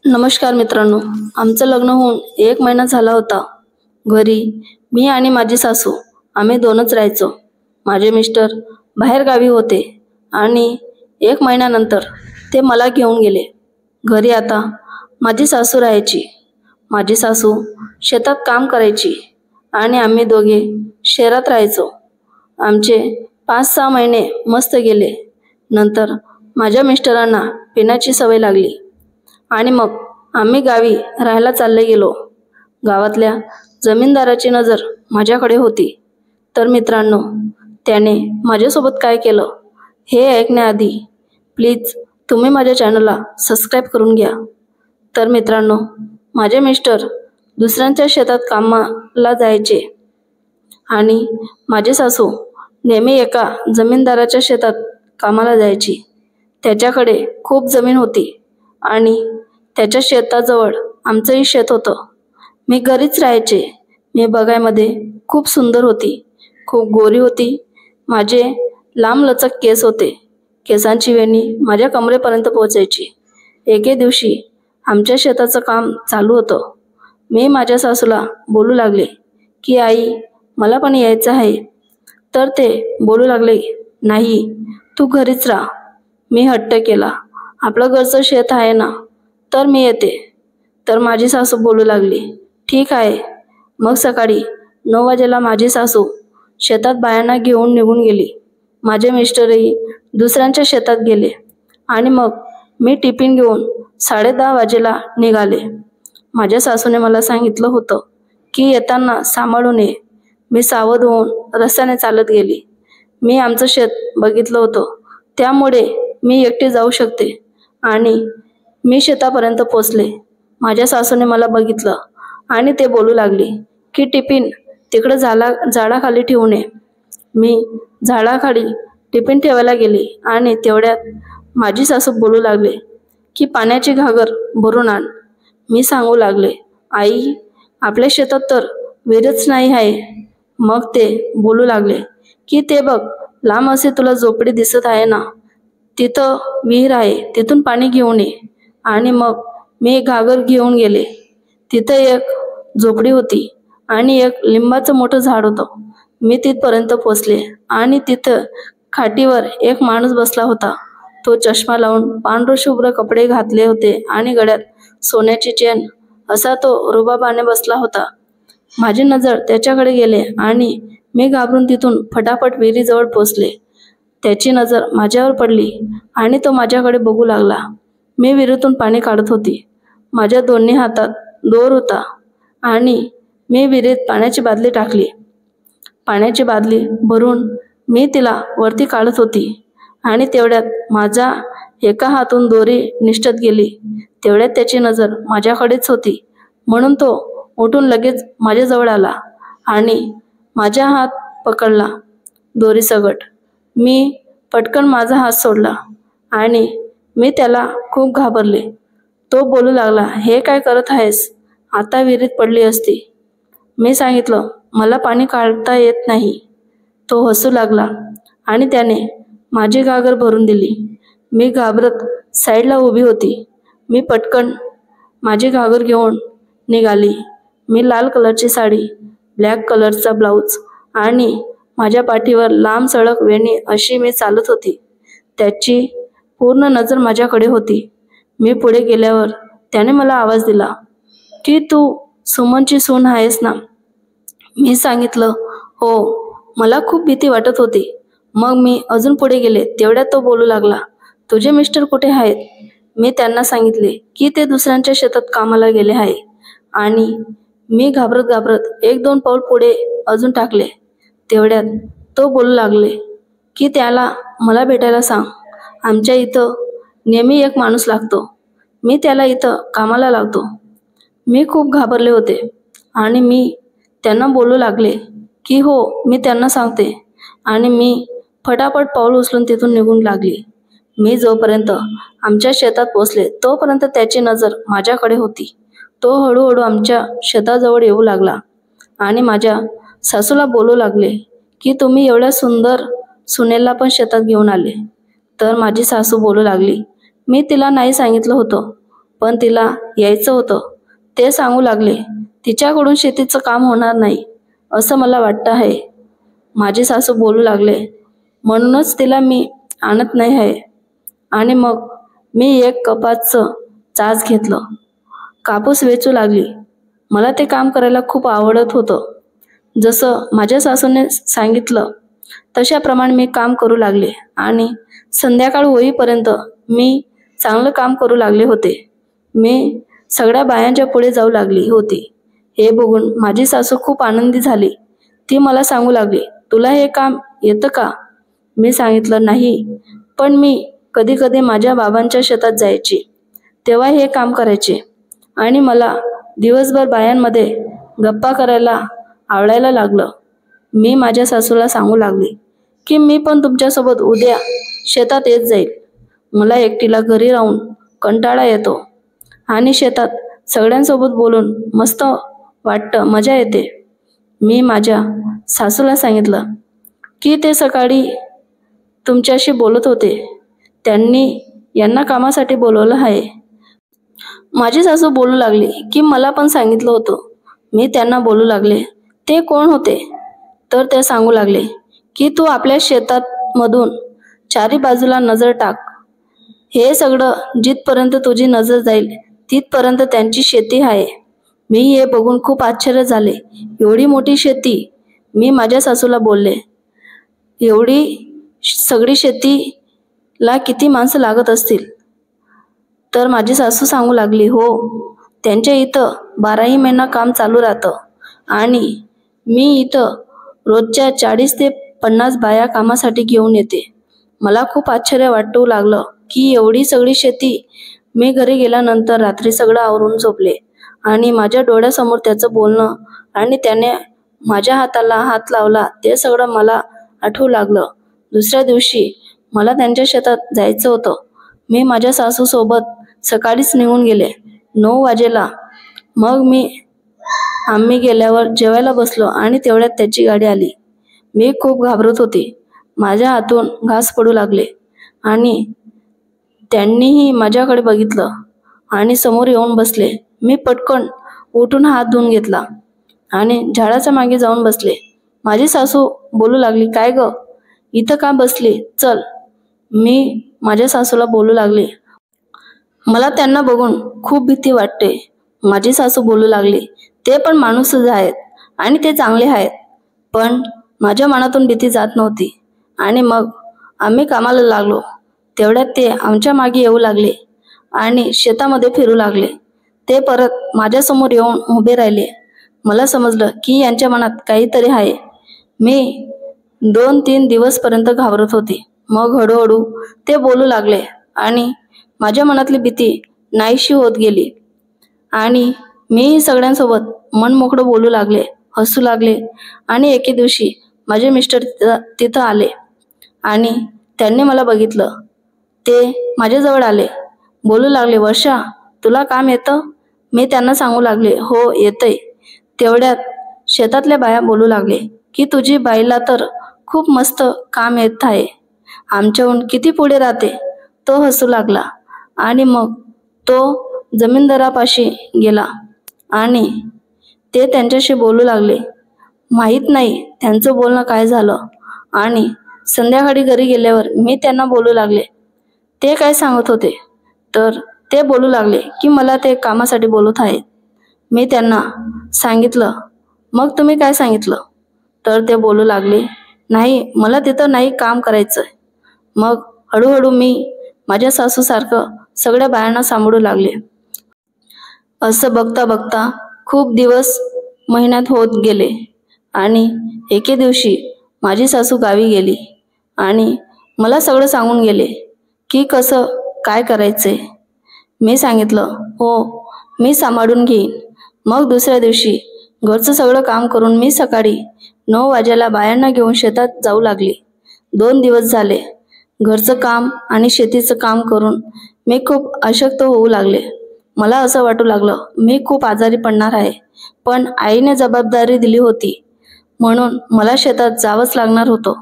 नमस्कार मित्रांनो, आमचं लग्न होऊन 1 महिना झाला होता. घरी मी आणि माझी सासू आम्ही दोनच राहायचो. माझे मिस्टर बाहेर गावी होते आणि 1 महिन्यानंतर ते मला घेऊन गेले. घरी आता माझी सासू राहायची. माझी सासू शेतात काम करायची आणि आम्ही दोघे शहरात राहायचो. आमचे 5-6 महिने मस्त गेले. नंतर माझ्या मिस्टरांना पिण्याची सवय लागली आणि मग आम्ही गावी राहायला चालले गेलो. गावातल्या जमीनदाराची नजर माझ्याकडे होती. तर मित्रांनो, त्याने माझ्यासोबत काय केलं हे ऐकण्याआधी प्लीज तुम्ही माझ्या चॅनलला सबस्क्राईब करून घ्या. तर मित्रांनो, माझे मिस्टर दुसऱ्यांच्या शेतात कामाला जायचे आणि माझी सासू नेहमी एका जमीनदाराच्या शेतात कामाला जायची. त्याच्याकडे खूप जमीन होती आणि त्याच्या शेताजवळ आमचंही शेत होतं. मी घरीच राहायचे. मी बघायमध्ये खूप सुंदर होती, खूप गोरी होती. माझे लांबलचक केस होते. केसांची वेणी माझ्या कमरेपर्यंत पोहोचायची. एके दिवशी आमच्या शेताचं काम चालू होतं. मी माझ्या सासूला बोलू लागले की आई, मला पण यायचं आहे. तर ते बोलू लागले, नाही, तू घरीच राहा. मी हट्ट केला, आपलं घरचं शेत आहे ना, तर मी येते. तर माझी सासू बोलू लागली, ठीक आहे. मग सकाळी 9 वाजेला माझी सासू शेतात बायांना घेऊन निघून गेली. माझे मिस्टरही दुसऱ्यांच्या शेतात गेले आणि मग मी टिफिन घेऊन 10:30 वाजेला निघाले. माझ्या सासूने मला सांगितलं होतं की येताना सांभाळून ये. मी सावध होऊन रस्त्याने चालत गेली. मी आमचं शेत बघितलं होतं, त्यामुळे मी एकटी जाऊ शकते आणि मी शेतापर्यंत पोचले. माझ्या सासूने मला बघितलं आणि ते बोलू लागले की टिफिन तिकडे झाडाखाली ठेवून ये. मी झाडाखाली टिफिन ठेवायला गेली आणि तेवढ्यात माझी सासू बोलू लागले की पाण्याची घागर भरून आण. मी सांगू लागले, आई, आपल्या शेतात तर विहीरच नाही आहे. मग ते बोलू लागले की ते बघ, लांब असे तुला झोपडी दिसत आहे ना, तिथं विहीर आहे, तिथून पाणी घेऊन ये. आणि मग मी घागर घेऊन गेले. तिथं एक झोपडी होती आणि एक लिंबाचं मोठं झाड होतं. मी तिथपर्यंत पोचले आणि तिथं खाटीवर एक माणूस बसला होता. तो चष्मा लावून पांढरशुभ्र कपडे घातले होते आणि गळ्यात सोन्याची चेन असा तो रुबाबाने बसला होता. माझी नजर त्याच्याकडे गेले आणि मी घाबरून तिथून फटाफट विहिरीजवळ पोचले. त्याची नजर माझ्यावर पडली आणि तो माझ्याकडे बघू लागला. मी विहिरीतून पाणी काढत होती. माझ्या दोन्ही हातात दोर होता आणि मी विहिरीत पाण्याची बादली टाकली. पाण्याची बादली भरून मी तिला वरती काढत होती आणि तेवढ्यात माझ्या एका हातून दोरी निसटत गेली. तेवढ्यात त्याची नजर माझ्याकडेच होती, म्हणून तो उठून लगेच माझ्याजवळ आला आणि माझा हात पकडला दोरीसकट. मी पटकन माझा हात सोडला आणि मी त्याला खूप घाबरले. तो बोलू लागला, हे काय करत आहेस? आता विहिरीत पडली असती. मी सांगितलं, मला पाणी काढता येत नाही. तो हसू लागला आणि त्याने माझी घागर भरून दिली. मी घाबरत साईडला उभी होती. मी पटकन माझी घागर घेऊन निघाली. मी लाल कलरची साडी, ब्लॅक कलरचा ब्लाऊज आणि माझ्या पाठीवर लांब सडक वेणी अशी मी चालत होती. त्याची पूर्ण नजर माझ्याकडे होती. मी पुढे गेल्यावर त्याने मला आवाज दिला की तू सुमनची सून आहेस ना? मी सांगितलं, हो. मला खूप भीती वाटत होती. मग मी अजून पुढे गेले. तेवढ्यात तो बोलू लागला, तुझे मिस्टर कुठे आहेत? मी त्यांना सांगितले की ते दुसऱ्यांच्या शेतात कामाला गेले आहे आणि मी घाबरत घाबरत 1-2 पाऊल पुढे अजून टाकले. तेवढ्यात तो बोलू लागले की त्याला मला भेटायला सांग. आमच्या इथं नेहमी एक माणूस लागतो. मी त्याला इथं कामाला लावतो. मी खूप घाबरले होते आणि मी त्यांना बोलू लागले की हो, मी त्यांना सांगते. आणि मी फटाफट पाऊल उचलून तिथून निघून लागली. मी जोपर्यंत आमच्या शेतात पोचले तोपर्यंत त्याची नजर माझ्याकडे होती. तो हळूहळू आमच्या शेताजवळ येऊ लागला आणि माझ्या सासूला बोलू लागले की तुम्ही एवढ्या सुंदर सुनेला पण शेतात घेऊन आले. तर माझी सासू बोलू लागली, मी तिला नाही सांगितलं होतं, पण तिला यायचं होतं. ते सांगू लागले, तिच्याकडून शेतीचं काम होणार नाही असं मला वाटतं आहे. माझी सासू बोलू लागले, म्हणूनच तिला मी आणत नाही आहे. आणि मग मी एक कपाचं चाच घेतलं. कापूस वेचू लागली. मला ते काम करायला खूप आवडत होतं. जसं माझ्या सासूने सांगितलं तशाप्रमाणे मी काम करू लागले आणि संध्याकाळ होईपर्यंत मी चांगलं काम करू लागले होते. मी सगळ्या बायांच्या पुढे जाऊ लागली होती. हे बघून माझी सासू खूप आनंदी झाली. ती मला सांगू लागली, तुला हे काम येतं का? मी सांगितलं नाही, पण मी कधी कधी माझ्या बाबांच्या शेतात जायची तेव्हा हे काम करायचे आणि मला दिवसभर बायांमध्ये गप्पा करायला आवडायला लागलं. मी माझ्या सासूला सांगू लागली की मी पण तुमच्यासोबत उद्या शेतात येत जाईल. मला एकटीला घरी राहून कंटाळा येतो आणि शेतात सगळ्यांसोबत बोलून मस्त वाटतं, मजा येते. मी माझ्या सासूला सांगितलं की ते सकाळी तुमच्याशी बोलत होते, त्यांनी यांना कामासाठी बोलवलं आहे. माझी सासू बोलू लागली की मला पण सांगितलं होतं. मी त्यांना बोलू लागले, ते कोण होते? तर ते सांगू लागले की तू आपल्या शेतात मधून चारी बाजूला नजर टाक. हे सगळं जिथपर्यंत तुझी नजर जाईल तिथपर्यंत त्यांची शेती आहे. मी हे बघून खूप आश्चर्य झाले. एवढी मोठी शेती? मी माझ्या सासूला बोलले, एवढी सगळी शेतीला किती माणसं लागत असतील? तर माझी सासू सांगू लागली, हो, त्यांच्या इथं 12ही महिना काम चालू राहतं आणि मी इथं रोजच्या 40 ते 50 बाया कामासाठी घेऊन येते. मला खूप आश्चर्य वाटू लागलं की एवढी सगळी शेती. मी घरी गेल्यानंतर रात्री सगळं आवरून झोपले आणि माझ्या डोळ्यासमोर त्याचं बोलणं आणि त्याने माझ्या हाताला हात लावला ते सगळं मला आठवू लागलं. दुसऱ्या दिवशी मला त्यांच्या शेतात जायचं होतं. मी माझ्या सासूसोबत सकाळीच निघून गेले 9 वाजेला. मग आम्ही गेल्यावर जेवायला बसलो आणि तेवढ्यात त्याची गाडी आली. मी खूप घाबरत होती. माझ्या हातून घास पडू लागले आणि त्यांनीही माझ्याकडे बघितलं आणि समोर येऊन बसले. मी पटकन उठून हात धुवून घेतला आणि झाडाच्या मागे जाऊन बसले. माझी सासू बोलू लागली, काय ग, इथं का बसली? चल. मी माझ्या सासूला बोलू लागले, मला त्यांना बघून खूप भीती वाटते. माझी सासू बोलू लागली, ते पण माणूसच आहेत आणि ते चांगले आहेत. पण माझ्या मनातून भीती जात नव्हती. आणि मग आम्ही कामाला लागलो. तेवढ्यात ते आमच्या मागे येऊ लागले आणि शेतामध्ये फिरू लागले. ते परत माझ्यासमोर येऊन उभे राहिले. मला समजलं की यांच्या मनात काहीतरी आहे. मी 2-3 दिवसापर्यंत घाबरत होती. मग हळूहळू ते बोलू लागले आणि माझ्या मनातली भीती नाहीशी होत गेली आणि मी सगळ्यांसोबत मन मोकळं बोलू लागले, हसू लागले. आणि एके दिवशी माझे मिस्टर तिथं आले आणि त्यांनी मला बघितलं. ते माझ्याजवळ आले, बोलू लागले, वर्षा, तुला काम येतं? मी त्यांना सांगू लागले, हो, येतंय. तेवढ्यात शेतातल्या बाया बोलू लागले की तुझी बाईला तर खूप मस्त काम येत आहे, आमच्याहून किती पुढे राहते. तो हसू लागला आणि मग तो जमीनदारापाशी गेला आणि ते त्यांच्याशी बोलू लागले. माहीत नाही त्यांचं बोलणं काय झालं. आणि संध्याकाळी घरी गेल्यावर मी त्यांना बोलू लागले. ते काय सांगत होते? तर ते बोलू लागले की मला ते कामासाठी बोलत आहेत. मी त्यांना सांगितलं, मग तुम्ही काय सांगितलं? तर ते बोलू लागले, नाही, मला तिथं नाही काम करायचं. मग हळूहळू मी माझ्या सासूसारखं सगळ्या बायांना सांभाळू लागले. असं बघता बघता खूप दिवस महिन्यात होत गेले आणि एके दिवशी माझी सासू गावी गेली आणि मला सगळं सांगून गेले की कसं काय करायचंय. मी सांगितलं, हो, मी सांभाळून घेईन. मग दुसऱ्या दिवशी घरचं सगळं काम करून मी सकाळी 9 वाजेला बायांना घेऊन शेतात जाऊ लागली. 2 दिवस झाले घरचं काम आणि शेतीचं काम करून मी खूप अशक्त होऊ लागले. मला असं वाटू लागलं मी खूप आजारी पडणार आहे. पण आईने जबाबदारी दिली होती म्हणून मला शेतात जावंच लागणार होतं.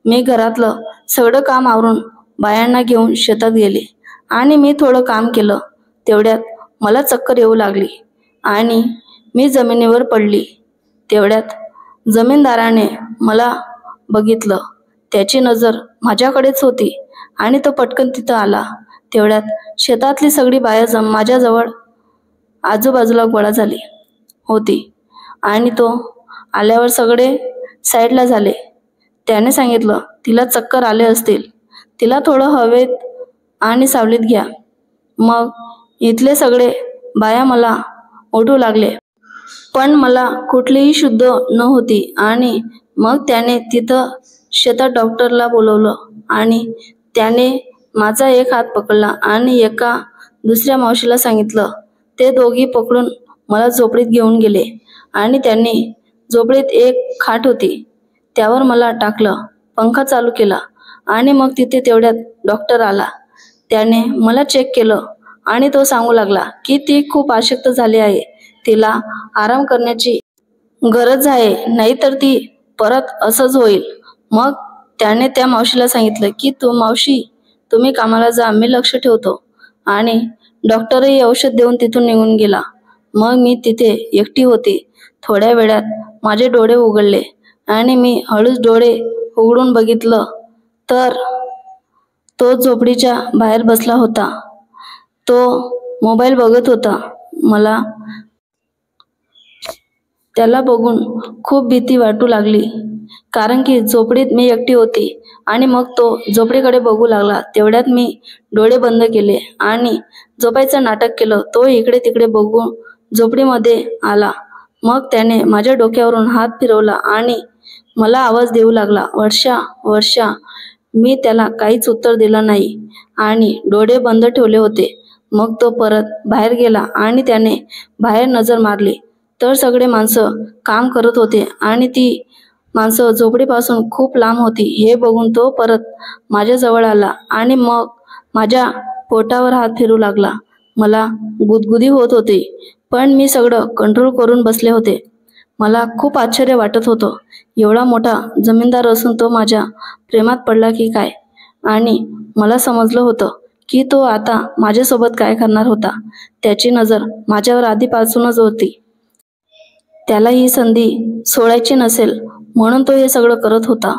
मी घरातलं सगळं काम आवरून बायांना घेऊन शेतात गेले आणि मी थोडं काम केलं. तेवढ्यात मला चक्कर येऊ लागली आणि मी जमिनीवर पडली. तेवढ्यात जमीनदाराने मला बघितलं. त्याची नजर माझ्याकडेच होती आणि तो पटकन तिथं आला. तेवढ्यात शेतातली सगळी बाया माझ्याजवळ आजूबाजूला गोळा झाली होती आणि तो आल्यावर सगळे साईडला झाले. त्याने सांगितलं, तिला चक्कर आले असतील, तिला थोडं हवेत आणि सावलीत घ्या. मग इथले सगळे बाया मला ओढू लागले, पण मला कुठलीही शुद्ध नव्हती. आणि मग त्याने तिथं शेतात डॉक्टरला बोलवलं आणि त्याने माझा एक हात पकडला आणि एका दुसऱ्या मावशीला सांगितलं. ते दोघी पकडून मला झोपडीत घेऊन गेले आणि त्यांनी झोपडीत एक खाट होती, त्यावर मला टाकलं, पंखा चालू केला आणि मग तिथे तेवढ्यात डॉक्टर आला. त्याने मला चेक केलं आणि तो सांगू लागला की ती खूप अशक्त झाली आहे, तिला आराम करण्याची गरज आहे, नाहीतर ती परत असंच होईल. मग त्याने त्या मावशीला सांगितलं की मावशी, तुम्ही कामाला जा, मी लक्ष ठेवतो. आणि डॉक्टरही औषध देऊन तिथून निघून गेला. मग मी तिथे एकटी होती. थोड्या वेळात माझे डोळे उघडले आणि मी हळूच डोळे उघडून बघितलं तर तो झोपडीच्या बाहेर बसला होता. तो मोबाईल बघत होता. मला त्याला बघून खूप भीती वाटू लागली, कारण की झोपडीत मी एकटी होती. आणि मग तो झोपडीकडे बघू लागला. तेवढ्यात मी डोळे बंद केले आणि झोपायचं नाटक केलं. तो इकडे तिकडे बघून झोपडीमध्ये आला. मग त्याने माझ्या डोक्यावरून हात फिरवला आणि मला आवाज देऊ लागला, वर्षा वर्षा. मी त्याला काहीच उत्तर दिलं नाही आणि डोळे बंद ठेवले होते. मग तो परत बाहेर गेला आणि त्याने बाहेर नजर मारली तर सगळे माणसं काम करत होते आणि ती माणसं झोपडीपासून खूप लांब होती. हे बघून तो परत माझ्याजवळ आला आणि मग माझ्या पोटावर हात फिरू लागला. मला गुदगुदी होत होती, पण मी सगळं कंट्रोल करून बसले होते. मला खूप आश्चर्य वाटत होतं, एवढा मोठा जमीनदार असून तो माझ्या प्रेमात पडला की काय. आणि मला समजलं होतं की तो आता माझ्यासोबत काय करणार होता. त्याची नजर माझ्यावर आधीपासूनच होती. त्याला ही संधी सोडायची नसेल म्हणून तो हे सगळं करत होता.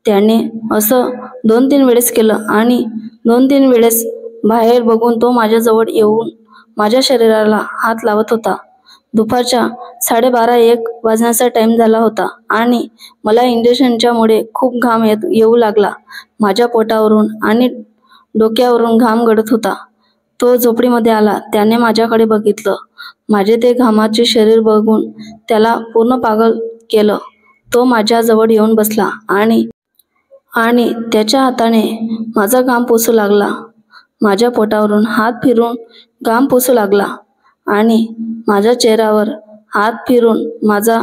त्याने असं 2-3 वेळेस केलं आणि 2-3 वेळेस बाहेर बघून तो माझ्याजवळ येऊन माझ्या शरीराला हात लावत होता. दुपारच्या 12:30-1 वाजण्याचा टाइम झाला होता आणि मला इंजेक्शनच्यामुळे खूप घाम येऊ लागला. माझ्या पोटावरून आणि डोक्यावरून घाम गळत होता. तो झोपडीमध्ये आला. त्याने माझ्याकडे बघितलं. माझे ते घामाचे शरीर बघून त्याला पूर्ण पागल केलं. तो माझ्याजवळ येऊन बसला आणि त्याच्या हाताने माझा घाम पुसू लागला. माझ्या पोटावरून हात फिरून घाम पुसू लागला आणि माझ्या चेहऱ्यावर हात फिरून माझा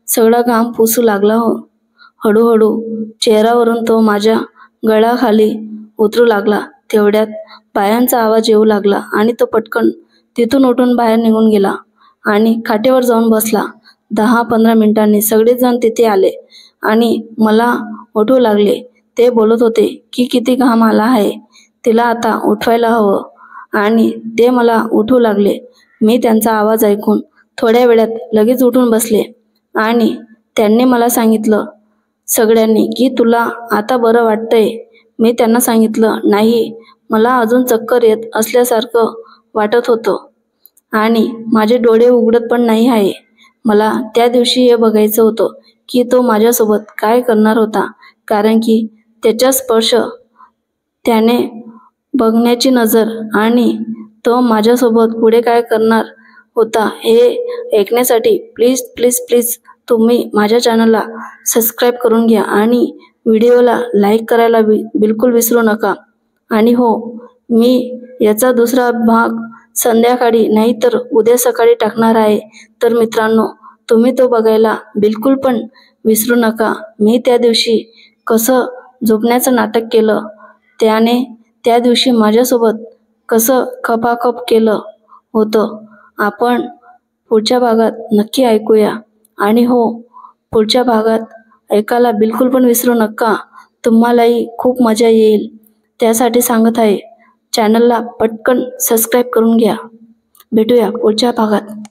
सगळा घाम पुसू लागला. हळूहळू चेहऱ्यावरून तो माझ्या गळ्याखाली उतरू लागला. तेवढ्यात पायांचा आवाज येऊ लागला आणि तो पटकन तिथून उठून बाहेर निघून गेला आणि खाटेवर जाऊन बसला. 10-15 मिनिटांनी सगळेजण तिथे आले आणि मला उठवू लागले. ते बोलत होते की किती घाम आला आहे, तिला आता उठवायला हवं आणि ते मला उठवू लागले. मी त्यांचा आवाज ऐकून थोड्या वेळात लगेच उठून बसले आणि त्यांनी मला सांगितलं सगळ्यांनी की तुला आता बरं वाटतंय. मी त्यांना सांगितलं नाही, मला अजून चक्कर येत असल्यासारखं वाटत होतं आणि माझे डोळे उघडत पण नाही आहे. मला त्या दिवशी हे बघायचं होतं की तो माझ्यासोबत काय करणार होता, कारण की त्याचा स्पर्श, त्याने बघण्याची नजर आणि तो माझ्यासोबत पुढे काय करणार होता हे ऐकण्यासाठी प्लीज प्लीज प्लीज तुम्ही माझ्या चॅनलला सबस्क्राईब करून घ्या आणि व्हिडिओला लाईक करायला बिलकुल विसरू नका. आणि हो, मी याचा दुसरा भाग संध्याकाळी नाही तर उद्या सकाळी टाकणार आहे. तर मित्रांनो, तुम्ही तो बघायला बिलकुल पण विसरू नका. मी त्या दिवशी कसं झोपण्याचं नाटक केलं, त्याने त्या दिवशी माझ्यासोबत कसं खपाखप केलं होतं, आपण पुढच्या भागात नक्की ऐकूया. आणि हो, पुढच्या भागात ऐकायला बिलकुल पण विसरू नका. तुम्हालाही खूप मजा येईल, त्यासाठी सांगत आहे. चॅनलला पटकन सबस्क्राईब करून घ्या. भेटूया पुढच्या भागात.